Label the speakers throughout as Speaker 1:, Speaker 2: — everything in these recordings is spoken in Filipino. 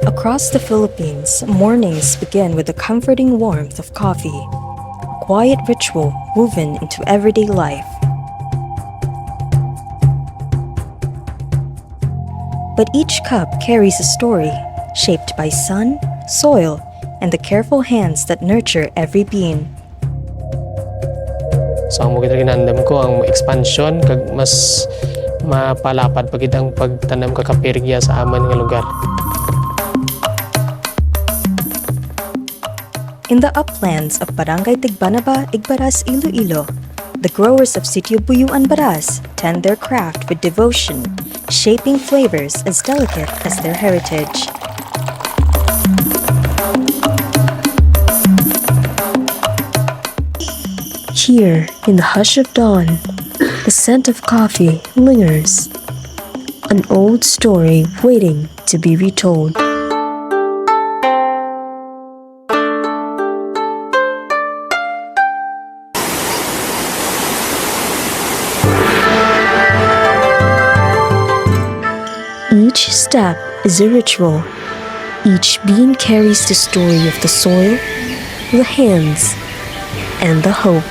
Speaker 1: Across the Philippines, mornings begin with the comforting warmth of coffee, a quiet ritual woven into everyday life. But each cup carries a story, shaped by sun, soil, and the careful hands that nurture every bean.
Speaker 2: So ang mga ginandam ko ang expansion kag mas mapalapad pagid ang pagtanom kakapirigya sa aman nga lugar.
Speaker 1: In the uplands of Barangay Tigbanaba, Igbaras, Iloilo, the growers of Sitio Buyuan Baras tend their craft with devotion, shaping flavors as delicate as their heritage. Here, in the hush of dawn, the scent of coffee lingers, an old story waiting to be retold. Each step is a ritual. Each bean carries the story of the soil, the hands, and the hope.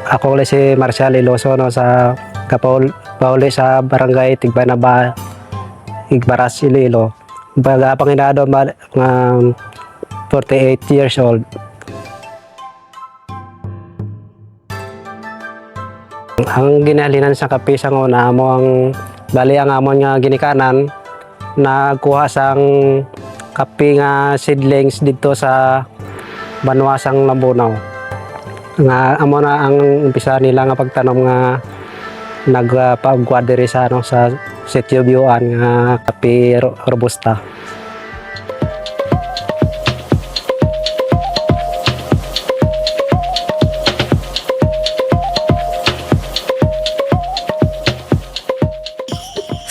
Speaker 3: Ako ulit si Marcial Iloso sa kapauli sa Barangay Tigbanaba, Igbaras, Iloilo. Panginado mga 48 years old. Ang ginahalinan sa kape sa una mo ang bali ang amon nga ginikanan nagkuha sang kape nga seedlings dito sa Banwasang Nabunaw. Nga amo na ang umpisa nila nga pagtanom nga nagpagkuha diri sa sa Sitio Buyuan nga kape robusta.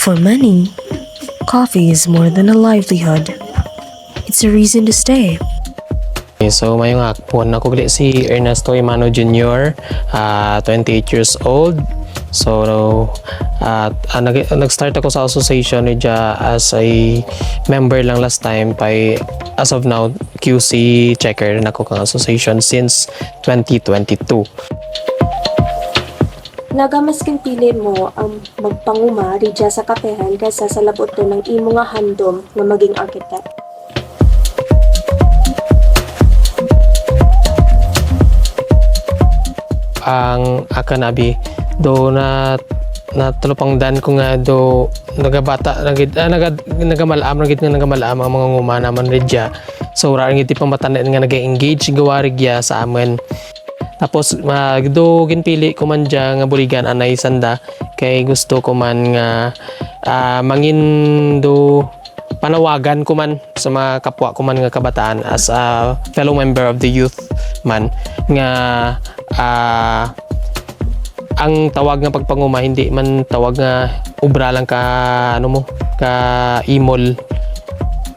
Speaker 1: For many, coffee is more than a livelihood. It's a reason to stay.
Speaker 2: Okay, so mayong akpon ako gali si Ernesto Imano Jr., 28 years old. So nag-start ako sa association with as a member lang last time by as of now QC checker na ko kang association since 2022.
Speaker 4: Nagamasking pili mo ang magpanguma ridya sa kapehan kaysa sa labot to ng imo nga handom nga maging architect.
Speaker 2: Ang akanabi do na tulupangdan ko nga do nagabata nagamalam ang mga nguma naman ridya. So ra ngiti pamatanan nga nag-engage gawarigya sa amin. Tapos do ginpili ko man dya nga buligan anay sanda kay gusto ko man nga mangin do panawagan ko man sa mga kapwa ko man nga kabataan as a fellow member of the youth man nga ang tawag nga pagpanguma hindi man tawag nga ubra lang ka ka imol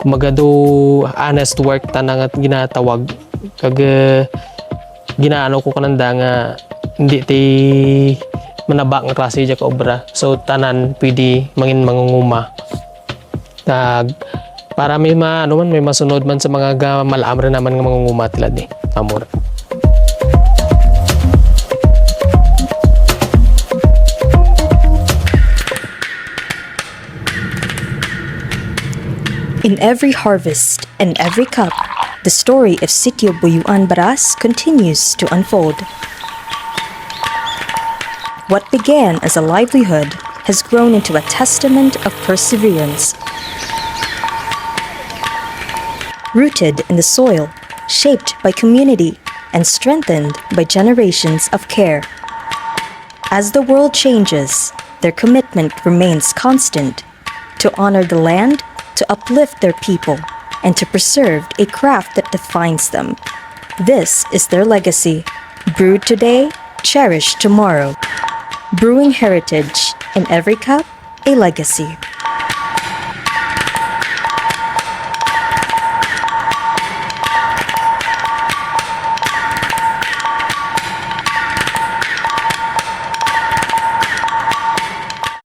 Speaker 2: kumaga do honest work tanang at ginatawag kag ginaano ko kananda nga hindi ti manaba nga klase dya ka obra. So tanan pwede mangin mangunguma. Para may may masunod man sa mga malam rin naman nga mangunguma tilad amor.
Speaker 1: In every harvest and every cup, the story of Sitio Buyuan Baras continues to unfold. What began as a livelihood has grown into a testament of perseverance. Rooted in the soil, shaped by community, and strengthened by generations of care. As the world changes, their commitment remains constant to honor the land, to uplift their people, and to preserve a craft that defines them. This is their legacy. Brewed today, cherished tomorrow. Brewing heritage, in every cup, a legacy.